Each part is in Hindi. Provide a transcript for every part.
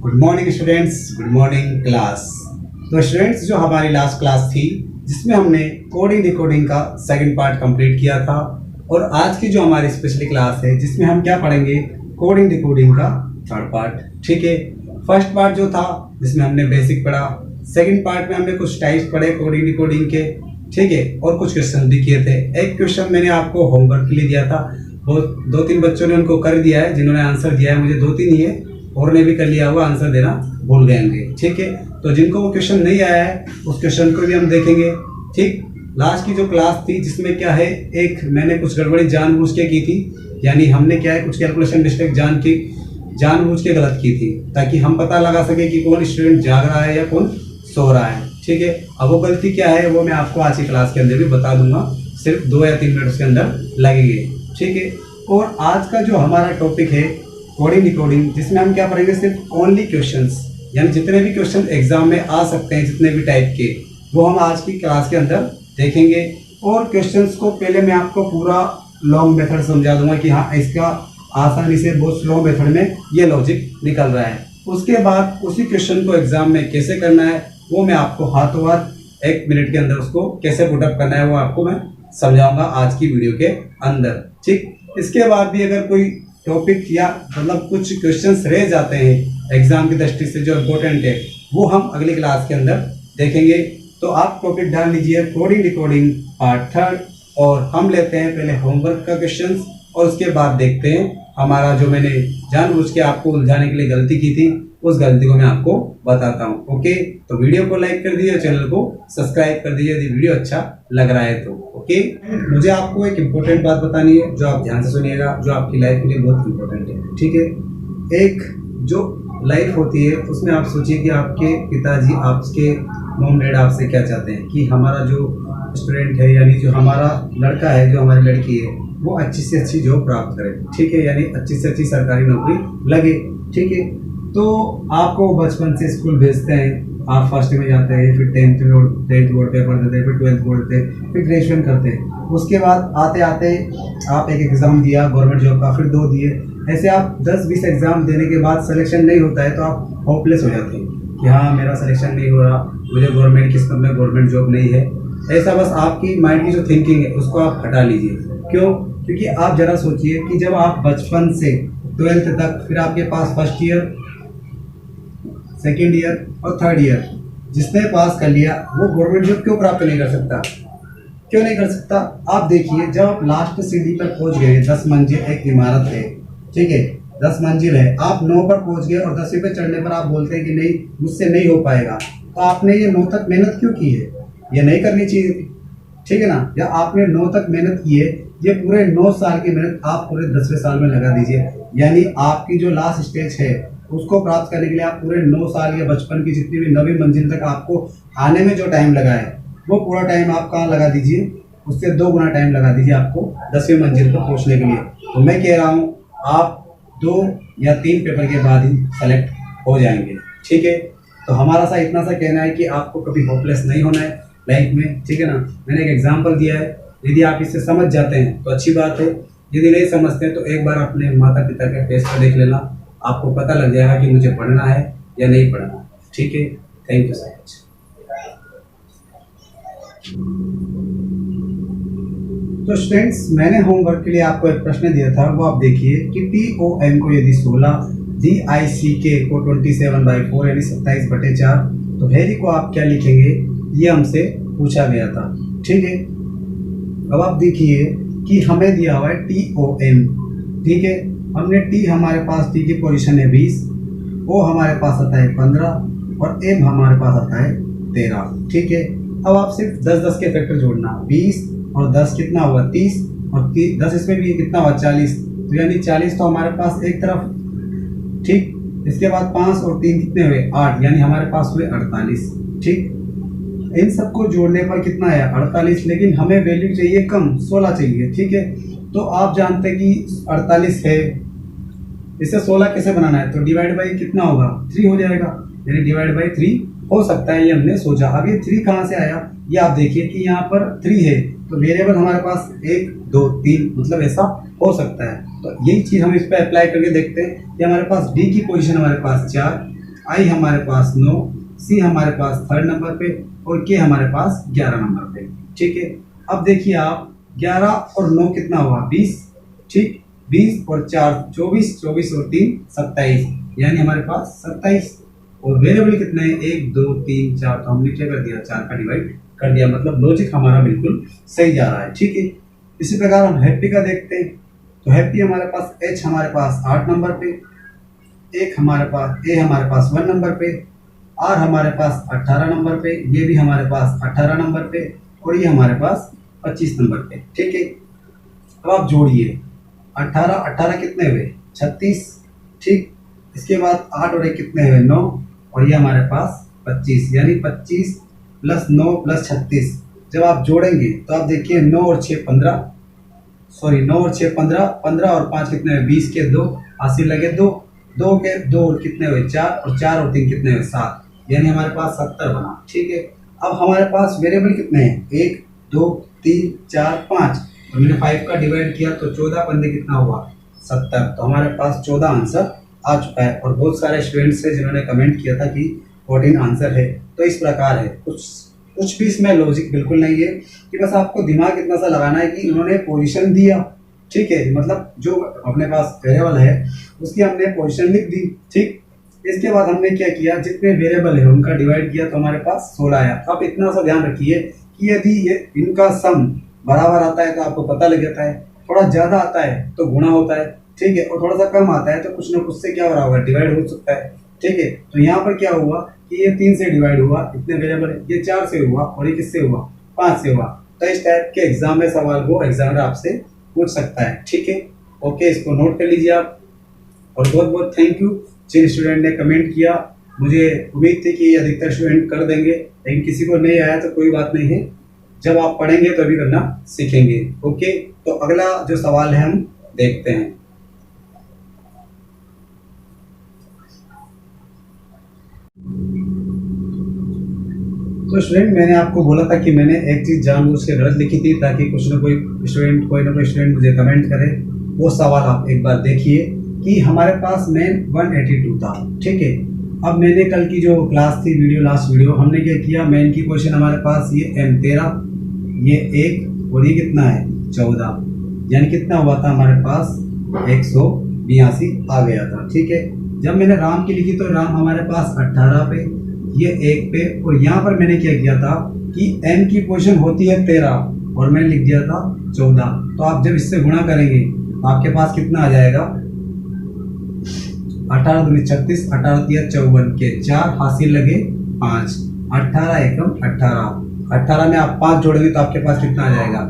Good morning students, good morning class. तो स्टूडेंट्स, जो हमारी लास्ट क्लास थी जिसमें हमने कोडिंग डिकोडिंग का सेकंड पार्ट कंप्लीट किया था, और आज की जो हमारी स्पेशली क्लास है जिसमें हम क्या पढ़ेंगे, कोडिंग डिकोडिंग का थर्ड पार्ट। ठीक है, फर्स्ट पार्ट जो था जिसमें हमने बेसिक पढ़ा, सेकंड पार्ट में हमने कुछ टाइप्स पढ़े कोडिंग डिकोडिंग के। ठीक है, और कुछ क्वेश्चन भी किए थे। एक क्वेश्चन मैंने आपको होमवर्क के लिए दिया था, वो 2-3 बच्चों ने उनको कर दिया है, जिन्होंने आंसर दिया है। मुझे 2-3 ही है, और ने भी कर लिया हुआ, आंसर देना भूल गए होंगे। ठीक है, तो जिनको वो क्वेश्चन नहीं आया है उस क्वेश्चन को भी हम देखेंगे। ठीक, लास्ट की जो क्लास थी जिसमें क्या है, एक मैंने कुछ गड़बड़ी जानबूझ के की थी, यानी हमने क्या है कुछ कैलकुलेशन मिस्टेक जानबूझ के गलत की थी, ताकि हम पता लगा सके कि कौन स्टूडेंट जाग रहा है या कौन सो रहा है। ठीक है, अब वो गलती क्या है वो मैं आपको आज की क्लास के अंदर भी बता दूंगा, सिर्फ 2 या 3 मिनट उसके अंदर लगेंगे। ठीक है, और आज का जो हमारा टॉपिक है कोडिंग डिकोडिंग, जिसमें हम क्या पढ़ेंगे, सिर्फ ओनली क्वेश्चंस, यानी जितने भी क्वेश्चन एग्जाम में आ सकते हैं, जितने भी टाइप के, वो हम आज की क्लास के अंदर देखेंगे। और क्वेश्चंस को पहले मैं आपको पूरा लॉन्ग मेथड समझा दूंगा कि हाँ, इसका आसानी से बहुत स्लो मेथड में ये लॉजिक निकल रहा है। उसके बाद उसी क्वेश्चन को एग्जाम में कैसे करना है वो मैं आपको हाथों हाथ 1 मिनट के अंदर उसको कैसे पुटअप करना है वो आपको मैं समझाऊंगा आज की वीडियो के अंदर। ठीक, इसके बाद भी अगर कोई टॉपिक या मतलब कुछ क्वेश्चंस रह जाते हैं एग्जाम की दृष्टि से जो इम्पोर्टेंट है, वो हम अगली क्लास के अंदर देखेंगे। तो आप टॉपिक डाल लीजिए कोडिंग डिकोडिंग पार्ट 3, और हम लेते हैं पहले होमवर्क का क्वेश्चंस, और उसके बाद देखते हैं हमारा जो मैंने जानबूझ के आपको उलझाने के लिए गलती की थी, उस गलती को मैं आपको बताता हूँ। ओके, तो वीडियो को लाइक कर दीजिए, चैनल को सब्सक्राइब कर दीजिए यदि वीडियो अच्छा लग रहा है तो। ओके, मुझे आपको एक इम्पोर्टेंट बात बतानी है जो आप ध्यान से सुनिएगा, जो आपकी लाइफ के लिए बहुत इम्पोर्टेंट है। ठीक है, एक जो लाइफ होती है उसमें आप सोचिए कि आपके पिताजी, आपके मॉम डैड आपसे क्या चाहते हैं कि हमारा जो स्टूडेंट है, यानी जो हमारा लड़का है, जो हमारी लड़की है, वो अच्छी से अच्छी जॉब प्राप्त करे। ठीक है, यानी अच्छी से अच्छी सरकारी नौकरी लगे। ठीक है, तो आपको बचपन से स्कूल भेजते हैं, आप फर्स्ट में जाते हैं, फिर 10th बोर्ड पेपर देते हैं, फिर 12th बोर्ड देते हैं, फिर ग्रेजुएशन करते हैं। उसके बाद आते आते आप एक एग्ज़ाम दिया गवर्नमेंट जॉब का, फिर 2 दिए, ऐसे आप 10-20 एग्ज़ाम देने के बाद सिलेक्शन नहीं होता है तो आप होपलेस हो जाते हैं कि हाँ, मेरा सिलेक्शन नहीं हो रहा, मुझे गवर्नमेंट किस्मत में गवर्नमेंट जॉब नहीं है। ऐसा बस आपकी माइंड की जो थिंकिंग है उसको आप हटा लीजिए। क्यों? क्योंकि आप ज़रा सोचिए कि जब आप बचपन से 12th तक, फिर आपके पास फर्स्ट ईयर, सेकेंड ईयर और थर्ड ईयर, जिसने पास कर लिया वो गवर्नमेंट जॉब क्यों प्राप्त नहीं कर सकता? क्यों नहीं कर सकता? आप देखिए, जब आप लास्ट सीढ़ी पर पहुंच गए, 10 मंजिल एक इमारत है, ठीक है, 10 मंजिल है, आप 9 पर पहुंच गए और 10वीं पे चढ़ने पर आप बोलते हैं कि नहीं, मुझसे नहीं हो पाएगा, तो आपने ये 9 तक मेहनत क्यों की है? ये नहीं करनी चाहिए थी। ठीक है ना? या आपने 9 तक मेहनत की है, ये पूरे 9 साल की मेहनत आप पूरे 10वें साल में लगा दीजिए, यानी आपकी जो लास्ट स्टेज है उसको प्राप्त करने के लिए आप पूरे 9 साल या बचपन की जितनी भी 9वीं मंजिल तक आपको आने में जो टाइम लगा है, वो पूरा टाइम आप कहाँ लगा दीजिए, उससे 2 गुना टाइम लगा दीजिए आपको 10वीं मंजिल पर पहुँचने के लिए। तो मैं कह रहा हूँ आप 2 या 3 पेपर के बाद ही सेलेक्ट हो जाएंगे। ठीक है, तो हमारा सा इतना सा कहना है कि आपको कभी होपलेस नहीं होना है लाइफ में। ठीक है ना? मैंने एक एग्जाम्पल दिया है, यदि आप इससे समझ जाते हैं तो अच्छी बात है, यदि नहीं समझते हैं तो एक बार अपने माता पिता के फेस पर देख लेना, आपको पता लग जाएगा कि मुझे पढ़ना है या नहीं पढ़ना। ठीक है, थैंक यू सो मच। तो स्टूडेंट्स, मैंने होमवर्क के लिए आपको एक प्रश्न दिया था, वो आप देखिए कि TOM को यदि 16, DICK को 27/4 यानी 27/4, तो हेरी को आप क्या लिखेंगे, ये हमसे पूछा गया था। ठीक है, अब आप देखिए कि हमें दिया हुआ है TOM। ठीक है, हमने T, हमारे पास T की पोजीशन है 20, O हमारे पास आता है 15 और M हमारे पास आता है 13। ठीक है, अब आप सिर्फ 10-10 के फैक्टर जोड़ना, 20 और 10 कितना हुआ 30, और 10 इसमें भी कितना हुआ 40, तो यानी 40 तो हमारे पास एक तरफ। ठीक, इसके बाद 5 और 3 कितने हुए 8, यानी हमारे पास हुए 48। ठीक, इन सबको जोड़ने पर कितना है 48, लेकिन हमें वैल्यू चाहिए कम, 16 चाहिए। ठीक है, तो आप जानते हैं कि 48 है, इसे 16 कैसे बनाना है, तो डिवाइड बाई कितना होगा 3 हो जाएगा, यानी डिवाइड बाई 3 हो सकता है, ये हमने सोचा। अब ये 3 कहाँ से आया, ये आप देखिए कि यहाँ पर 3 है, तो वेरिएबल हमारे पास 1 2 3, मतलब ऐसा हो सकता है। तो यही चीज़ हम इस पर अप्लाई करके देखते हैं कि हमारे पास D की पोजीशन हमारे पास 4, आई हमारे पास 9, सी हमारे पास 3rd नंबर पे और के हमारे पास 11 नंबर पे। ठीक है, अब देखिए आप 11 और 9 कितना हुआ 20। ठीक, 20 और 4 24, 24 और 3 27, यानी हमारे पास 27। और वेरिएबल कितने हैं 1 2 3 4, तो हमने क्या कर दिया 4 का डिवाइड कर दिया, मतलब लॉजिक हमारा बिल्कुल सही जा रहा है। ठीक है, इसी प्रकार हम हैप्पी का देखते हैं। तो हैप्पी हमारे पास एच हमारे पास 8 नंबर पे, एक हमारे पास ए हमारे पास 1 नंबर पे, आर हमारे पास 18 नंबर पे, ये भी हमारे पास 18 नंबर पे और ये हमारे पास 25 नंबर पे। ठीक है, अब आप जोड़िए 18 18 कितने हुए 36। ठीक, इसके बाद 8 और 1 कितने हुए 9 और ये हमारे पास 25, यानी 25 प्लस 9 प्लस 36। जब आप जोड़ेंगे तो आप देखिए 9 और 6 15, सॉरी 9 और 6 15, 15 और 5 कितने हुए 20 के 2, हासिल लगे 2, 2 के 2 और कितने हुए 4 और 4 और 3 कितने हुए 7, यानी हमारे पास 70 बना। ठीक है, अब हमारे पास वेरिएबल कितने हैं 1 2 3 4 5, और मैंने 5 का डिवाइड किया तो 14 पंजे कितना हुआ 70, तो हमारे पास 14 आंसर आ चुका है। और बहुत सारे स्टूडेंट्स हैं जिन्होंने कमेंट किया था कि 14 आंसर है। तो इस प्रकार है, कुछ भी इसमें लॉजिक बिल्कुल नहीं है, कि बस आपको दिमाग इतना सा लगाना है कि उन्होंने पोजीशन दिया। ठीक है, मतलब जो अपने पास वेरिएबल है उसकी हमने पोजीशन लिख दी। ठीक, इसके बाद हमने क्या किया, जितने वेरिएबल है उनका डिवाइड किया तो हमारे पास 16 आया। अब इतना सा ध्यान रखिए कि यदि ये इनका सम बराबर आता है तो आपको पता लग जाता है, थोड़ा ज़्यादा आता है तो गुणा होता है। ठीक है, और थोड़ा सा कम आता है तो कुछ ना कुछ से क्या हो रहा होगा डिवाइड हो सकता है। ठीक है, तो यहाँ पर क्या हुआ कि ये 3 से डिवाइड हुआ, इतने वेरिएबल है, ये 4 से हुआ और ये किससे हुआ 5 से हुआ। तो इस टाइप के एग्जाम में सवाल को एग्जामिनर आपसे पूछ सकता है। ठीक है, ओके, इसको नोट कर लीजिए आप। और बहुत बहुत थैंक यू जिन स्टूडेंट ने कमेंट किया। मुझे उम्मीद थी कि अधिकतर स्टूडेंट कर देंगे, लेकिन किसी को नहीं आया तो कोई बात नहीं है, जब आप पढ़ेंगे तो भी करना सीखेंगे। ओके, तो अगला जो सवाल है हम देखते हैं। तो स्टूडेंट, मैंने आपको बोला था कि मैंने एक चीज़ जानबूझ के गलत लिखी थी ताकि कोई ना कोई स्टूडेंट मुझे कमेंट करे। वो सवाल आप एक बार देखिए कि हमारे पास मेन 182 था। ठीक है, अब मैंने कल की जो क्लास थी वीडियो, लास्ट वीडियो, हमने क्या किया, मेन की क्वेश्चन हमारे पास ये M13, ये 1 और ये कितना है 14, यानी कितना हुआ था हमारे पास 182 आ गया था। ठीक है, जब मैंने राम की लिखी तो राम हमारे पास 18 पे, ये 1 पे, और यहाँ पर मैंने क्या किया था कि m की पोजीशन होती है 13 और मैंने लिख दिया था 14। तो आप जब इससे गुणा करेंगे तो आपके पास कितना आ जाएगा 18 दूनी 36, 18 तिया 54 के 4, हासिल लगे 5, 18 एकम 18, 18 में आप 5 जोड़ेंगे तो आपके पास कितना आ जाएगा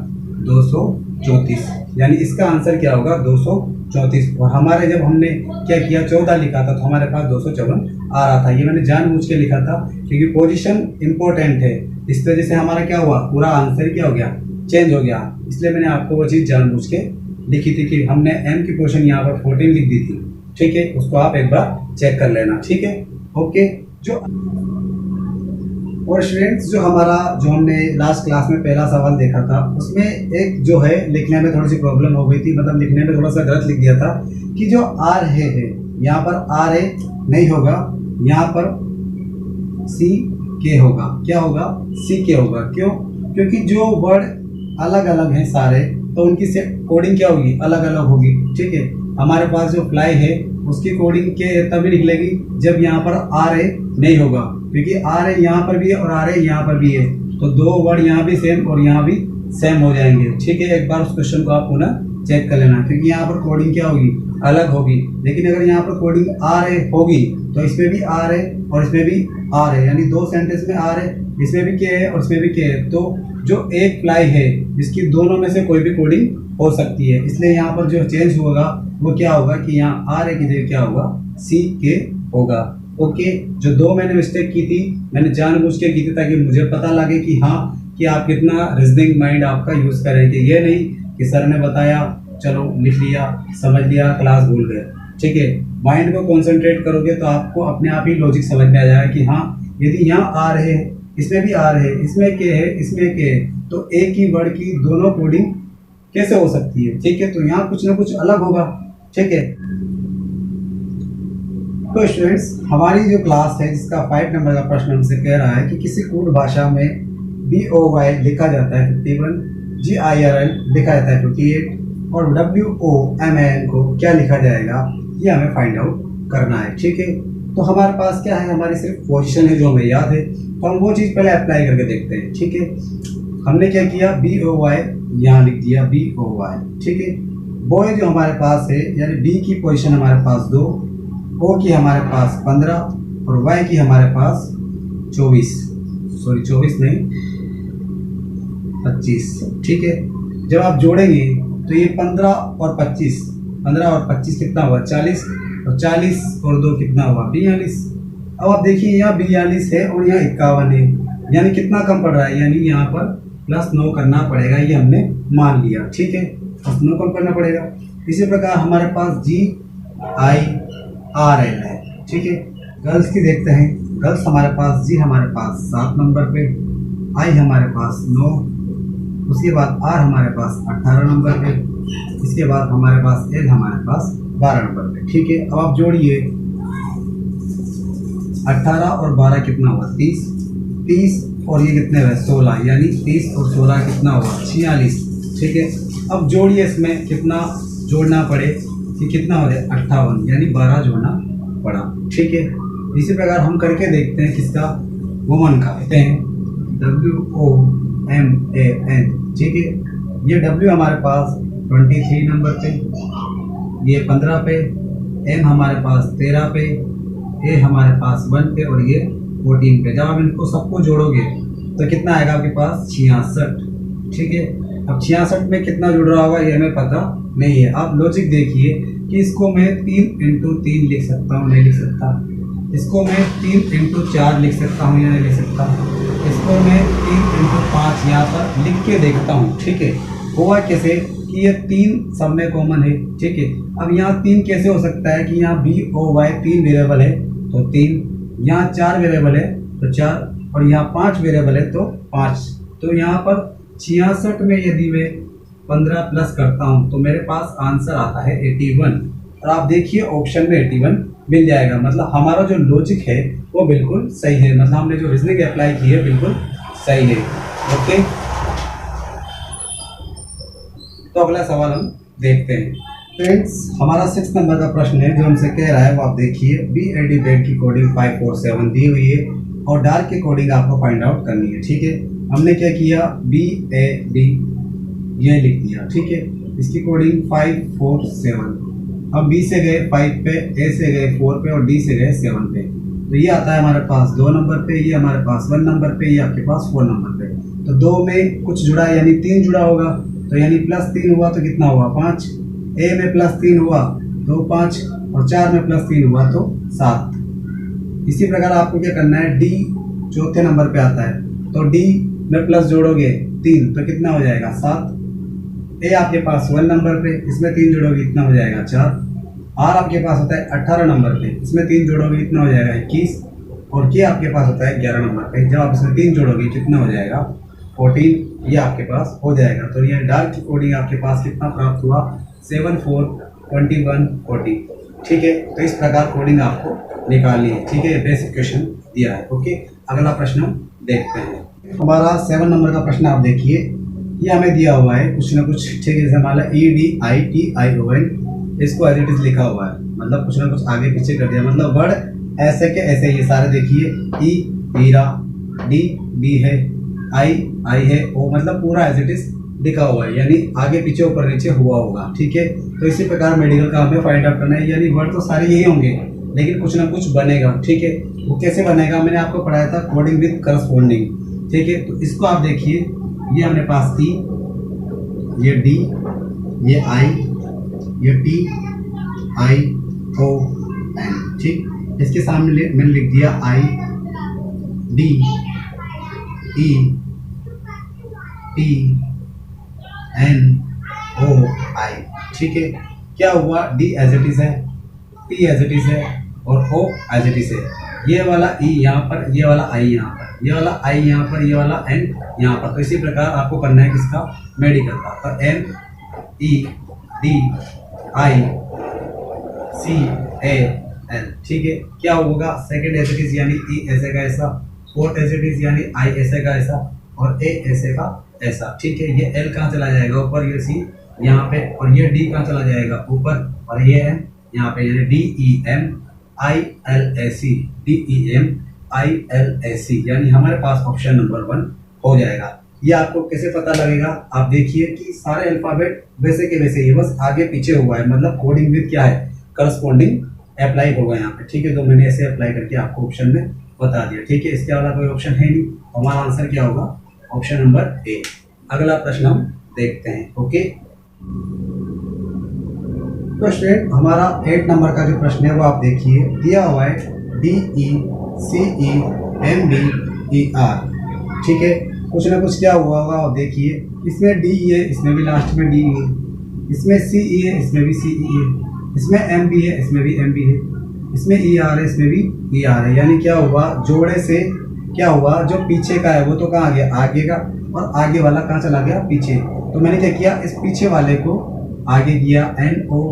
234, यानी इसका आंसर क्या होगा 234। और हमारे जब हमने क्या किया 14 लिखा था तो हमारे पास 254 आ रहा था। ये मैंने जानबूझ के लिखा था क्योंकि पोजीशन इंपॉर्टेंट है, इस वजह से हमारा क्या हुआ पूरा आंसर क्या हो गया चेंज हो गया। इसलिए मैंने आपको वो चीज़ जानबूझ के लिखी थी कि हमने m की पोजीशन यहाँ पर 14 लिख दी थी। ठीक है, उसको आप एक बार चेक कर लेना। ठीक है, ओके। और स्टूडेंट्स, जो हमने लास्ट क्लास में पहला सवाल देखा था उसमें एक जो है लिखने में थोड़ी सी प्रॉब्लम हो गई थी, मतलब लिखने में थोड़ा सा गलत लिख दिया था कि जो आर है यहाँ पर आर है नहीं होगा, यहाँ पर सी के होगा। क्या होगा सी के होगा। क्यों? क्योंकि जो वर्ड अलग अलग हैं सारे तो उनकी से कोडिंग क्या होगी अलग अलग होगी। ठीक है, हमारे पास जो फ्लाई है उसकी कोडिंग के तभी निकलेगी जब यहाँ पर आर ए नहीं होगा, क्योंकि आर ए यहाँ पर भी है और आर ए यहाँ पर भी है, तो दो वर्ड यहाँ भी सेम और यहाँ भी सेम हो जाएंगे। ठीक है, एक बार उस क्वेश्चन को आप पुनः चेक कर लेना, क्योंकि यहाँ पर कोडिंग क्या होगी अलग होगी। लेकिन अगर यहाँ पर कोडिंग आर ए होगी तो इसमें भी आर ए और इसमें भी आर ए, यानी दो सेंटेंस में आर ए, इसमें भी के है और इसमें भी के है, तो जो एक फ्लाई है इसकी दोनों में से कोई भी कोडिंग हो सकती है। इसलिए यहाँ पर जो चेंज होगा वो क्या होगा कि यहाँ आर ए की जगह क्या होगा सी के होगा। ओके, जो दो मैंने मिस्टेक की थी मैंने जानबूझ के की थी ताकि मुझे पता लगे कि हाँ कि आप कितना रीजनिंग माइंड आपका यूज़ करेंगे, ये नहीं कि सर ने बताया चलो लिख लिया समझ लिया क्लास भूल गए। ठीक है, माइंड को कंसंट्रेट करोगे तो आपको अपने आप ही लॉजिक समझ में आ जाएगा कि हाँ यदि यहाँ आ रहे हैं इसमें भी आ रहे हैं, इसमें के है इसमें के है, तो एक ही वर्ड की दोनों कोडिंग कैसे हो सकती है। ठीक है, तो यहाँ कुछ ना कुछ अलग होगा। ठीक है, तो स्टूडेंट्स, हमारी जो क्लास है जिसका 5 नंबर का प्रश्न हमसे कह रहा है कि किसी कूट भाषा में BOY लिखा जाता है 51, GIRL लिखा जाता है 58 और WOMAN को क्या लिखा जाएगा, ये हमें फाइंड आउट करना है। ठीक है, तो हमारे पास क्या है, हमारी सिर्फ पोजीशन है जो हमें याद है, तो हम वो चीज़ पहले अप्लाई करके देखते हैं। ठीक है, हमने क्या किया, BOY यहाँ लिख दिया BOY। ठीक है, बॉय जो हमारे पास है यानी B की पोजीशन हमारे पास 2, O की हमारे पास 15 और Y की हमारे पास 24 नहीं 25। ठीक है, जब आप जोड़ेंगे तो ये 15 और 25 कितना हुआ 40 और 40 और 2 कितना हुआ 42। अब आप देखिए यहाँ 42 है और यहाँ 51 है, यानी कितना कम पड़ रहा है, यानी यहाँ पर +9 करना पड़ेगा, ये हमने मान लिया। ठीक है, +9 कम करना पड़ेगा। इसी प्रकार हमारे पास GIRL है। ठीक है, गर्ल्स की देखते हैं। गर्ल्स हमारे पास G हमारे पास 7 नंबर पे, I हमारे पास 9, उसके बाद R हमारे पास 18 नंबर पे, इसके बाद हमारे पास L हमारे पास 12 नंबर पे। ठीक है, अब आप जोड़िए 18 और 12 कितना हुआ 30 और ये कितने हुए 16, यानी 30 और 16 कितना हुआ 46। ठीक है, अब जोड़िए, इसमें कितना जोड़ना पड़े कि कितना हो जाए 58, यानी 12 जोड़ना पड़ा। ठीक है, इसी प्रकार हम करके देखते हैं किसका, वुमन का। कहते हैं WOMAN। ठीक है, ये W हमारे पास 23 नंबर पे, ये 15 पे, M हमारे पास 13 पे, A हमारे पास 1 पे और ये 14 पे। जब आप इनको सबको जोड़ोगे तो कितना आएगा आपके पास 66। ठीक है, अब 66 में कितना जुड़ रहा होगा ये हमें पता नहीं है। आप लॉजिक देखिए कि इसको मैं 3 × 3 लिख सकता हूँ, नहीं लिख सकता। इसको मैं 3 × 4 लिख सकता हूँ या नहीं लिख सकता। इसको मैं 3 × 5 यहाँ पर लिख के देखता हूँ। ठीक है, हुआ कैसे कि ये 3 सब में कॉमन है। ठीक है, अब यहाँ 3 कैसे हो सकता है कि यहाँ BOY 3 वेरिएबल है तो 3, यहाँ 4 वेरिएबल है तो 4 और यहाँ 5 वेरिएबल है तो 5। तो यहाँ पर 66 में यदि मैं 15 प्लस करता हूँ तो मेरे पास आंसर आता है 81। और आप देखिए ऑप्शन में 81 मिल जाएगा। मतलब हमारा जो लॉजिक है वो बिल्कुल सही है, मतलब हमने जो रीजनिंग अप्लाई की है बिल्कुल सही है। ओके, तो अगला सवाल हम देखते हैं। फ्रेंड्स, हमारा 6 नंबर का प्रश्न है जो हमसे कह रहा है वो आप देखिए, BAD बेड की कोडिंग 5 4 7 दी हुई है और डार्क की कोडिंग आपको फाइंड आउट करनी है। ठीक है, हमने क्या किया, BAD ये लिख दिया। ठीक है, इसकी कोडिंग 5 4 7। अब B से गए 5 पे, A से गए 4 पे और D से गए 7 पे। तो ये आता है हमारे पास 2 नंबर पे, ये हमारे पास 1 नंबर पे, ये आपके पास 4 नंबर पे। तो 2 में कुछ जुड़ा यानी 3 जुड़ा होगा, तो यानी +3 हुआ तो कितना हुआ 5। A में +3 हुआ तो 5 और 4 में +3 हुआ तो 7। इसी प्रकार आपको क्या करना है, D चौथे नंबर पे आता है तो D में प्लस जोड़ोगे 3 तो कितना हो जाएगा 7। A आपके पास 1 नंबर पे, इसमें 3 जोड़ोगे कितना हो जाएगा 4। R आपके पास होता है 18 नंबर पे, इसमें 3 जोड़ोगे कितना हो जाएगा 21। और K आपके पास होता है 11 नंबर पे, जब आप इसमें 3 जोड़ोगे कितना हो जाएगा 14, ये आपके पास हो जाएगा। तो ये डार्क की कोडिंग आपके पास कितना प्राप्त हुआ 7 4 21 40। ठीक है, तो इस प्रकार कोडिंग आपको निकालनी है। ठीक है, बेसिक क्वेश्चन दिया है। ओके, अगला प्रश्न हम देखते हैं। हमारा 7 नंबर का प्रश्न आप देखिए, ये हमें दिया हुआ है कुछ ना कुछ। ठीक है, जैसे हमारा EDITION, इसको एज इट इज लिखा हुआ है, मतलब कुछ ना कुछ आगे पीछे कर दिया, मतलब वर्ड ऐसे के ऐसे ये सारे देखिए। E हीरा, D B है, I है, O मतलब पूरा एज इट इज लिखा हुआ है, यानी आगे पीछे ऊपर नीचे हुआ होगा। ठीक है, तो इसी प्रकार मेडिकल का हमें फाइंड आउट करना है, यानी वर्ड तो सारे यही होंगे लेकिन कुछ ना कुछ बनेगा। ठीक है, वो कैसे बनेगा मैंने आपको पढ़ाया था, कोडिंग विद करस्पॉन्डिंग। ठीक है, तो इसको आप देखिए, ये हमने पास E, ये D, ये I, ये T I O N। ठीक, इसके सामने मैंने लिख दिया I D E T N O I। ठीक है, क्या हुआ, D एज इट इज है, T एज इट इज है और O एज इट इज है। ये वाला E यहाँ पर, ये वाला I यहाँ पर, ये वाला I यहाँ पर, ये वाला N यहाँ पर। तो इसी प्रकार आपको करना है किसका, मेडिकल का। तो M E D I C A L. ठीक है, क्या होगा, सेकंड एज इट इज यानी ई ऐसे का ऐसा, फोर्थ एज इट इज यानी आई ऐसे का ऐसा और ए ऐसे का ऐसा। ठीक है, ये एल कहाँ चला जाएगा ऊपर, ये सी यहाँ पे, और ये डी कहाँ चला जाएगा ऊपर, और ये एम यहाँ पे, यानी D E M I L A C, D E M I L A C, यानी हमारे पास ऑप्शन नंबर 1 हो जाएगा। ये आपको कैसे पता लगेगा, आप देखिए कि सारे अल्फाबेट वैसे के वैसे ही, बस आगे पीछे हुआ है, मतलब कोडिंग विद क्या है, करस्पॉन्डिंग अप्लाई होगा यहाँ पे। ठीक है, तो मैंने ऐसे अप्लाई करके आपको ऑप्शन में बता दिया। ठीक है, इसके अलावा कोई ऑप्शन है नहीं, हमारा आंसर क्या होगा, ऑप्शन नंबर ए। अगला प्रश्न हम देखते हैं। ओके, तो स्टूडेंट हमारा 8 नंबर का जो प्रश्न है वो आप देखिए, दिया हुआ है D E C E M B E R. ठीक है, कुछ ना कुछ क्या हुआ होगा, और देखिए इसमें डी ई है, इसमें भी लास्ट में डी है, इसमें सी ई है, इसमें भी सी ई है, इसमें एम बी है, इसमें भी एम बी है, इसमें ई आर है, इसमें भी ई आर है। यानी क्या हुआ, जोड़े से क्या हुआ, जो पीछे का है वो तो कहाँ गया, आगे का, और आगे वाला कहाँ चला गया, पीछे। तो मैंने क्या किया, इस पीछे वाले को आगे किया, N O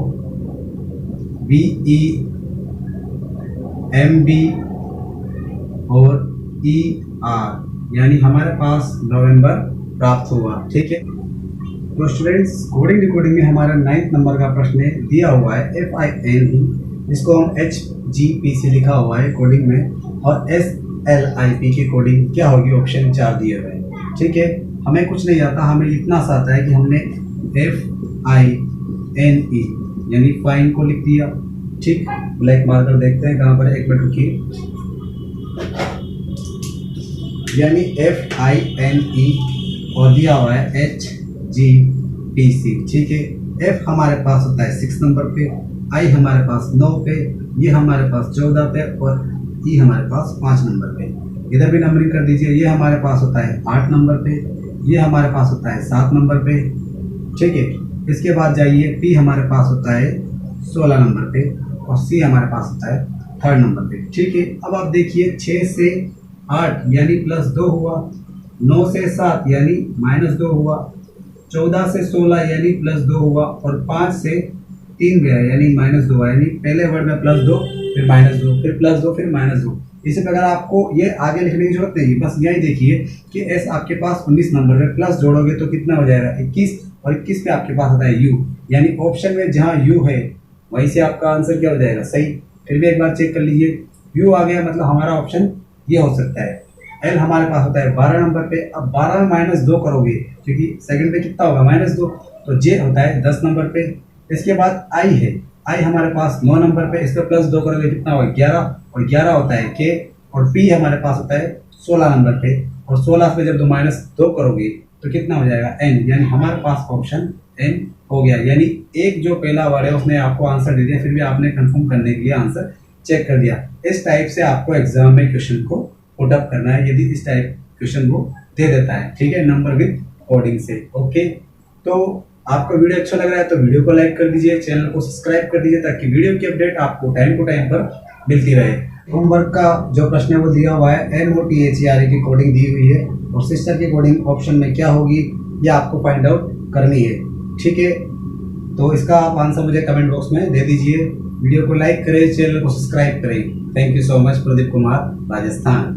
B E M B और ई आर, यानी हमारे पास नवंबर प्राप्त हुआ। ठीक है, तो स्टूडेंट्स कोडिंग डिकोडिंग में हमारा 9th नंबर का प्रश्न है, दिया हुआ है एफ आई एन ई, जिसको हम एच जी पी से लिखा हुआ है कोडिंग में, और एस एल आई पी की कोडिंग क्या होगी, ऑप्शन 4 दिए हुए हैं। ठीक है, हमें कुछ नहीं आता, हमें इतना सा आता है कि हमने एफ आई एन ई यानी फाइन को लिख दिया। ठीक, ब्लैक मार्कर देखते हैं कहाँ पर है, एक मिनट रुकिए, यानी एफ आई एन ई और दिया हुआ है एच जी पी सी। ठीक है, एफ हमारे पास होता है 6 नंबर पे, आई हमारे पास 9 पे, ये हमारे पास 14 पे, और ई हमारे पास 5 नंबर पे। इधर भी नंबरिंग कर दीजिए, ये हमारे पास होता है 8 नंबर पे, ये हमारे पास होता है 7 नंबर पे। ठीक है, इसके बाद जाइए, पी हमारे पास होता है 16 नंबर पे, और सी हमारे पास होता है 3rd नंबर पे। ठीक है, अब आप देखिए 6 से 8 यानी +2 हुआ, 9 से 7 यानी -2 हुआ, 14 से 16 यानी +2 हुआ, और 5 से 3 गया यानी -2 हुआ, यानी पहले वर्ड में +2 फिर -2 फिर +2 फिर -2। इसी प्रकार आपको ये आगे लिखने की जरूरत नहीं, बस यही देखिए कि एस आपके पास 19 नंबर में, प्लस जोड़ोगे तो कितना हो जाएगा 21, और 21 पे आपके पास आता है यू, यानी ऑप्शन में जहाँ यू है वहीं से आपका आंसर क्या हो जाएगा, सही। फिर भी एक बार चेक कर लीजिए, यू आ गया मतलब हमारा ऑप्शन ये हो सकता है। एल हमारे पास होता है 12 नंबर पे, अब 12 में -2 करोगे क्योंकि सेकंड पे कितना होगा -2, तो जे होता है 10 नंबर पे। इसके बाद आई है, आई हमारे पास 9 नंबर पे, इस पर +2 करोगे कितना होगा 11, और 11 होता है के, और पी हमारे पास होता है 16 नंबर पे, और 16 पे जब -2 करोगे तो कितना हो जाएगा एन, यानी हमारे पास ऑप्शन एन हो गया। यानी एक जो पहला वर्ड है उसने आपको आंसर दे दिया, फिर भी आपने कंफर्म करने के लिए आंसर चेक कर दिया। इस टाइप से आपको एग्जाम में क्वेश्चन को पुट अप करना है, यदि इस टाइप क्वेश्चन वो दे देता है। ठीक है, नंबर विद कोडिंग से। ओके, तो आपको वीडियो अच्छा लग रहा है तो वीडियो को लाइक कर दीजिए, चैनल को सब्सक्राइब कर दीजिए, ताकि वीडियो की अपडेट आपको टाइम टू टाइम पर मिलती रहे। होमवर्क का जो प्रश्न है वो दिया हुआ है, MOTHERE की कोडिंग दी हुई है, और सिस्टर की कोडिंग ऑप्शन में क्या होगी ये आपको फाइंड आउट करनी है। ठीक है, तो इसका आप आंसर मुझे कमेंट बॉक्स में दे दीजिए। वीडियो को लाइक करें, चैनल को सब्सक्राइब करें। Thank you so much. Pradeep Kumar, Rajasthan.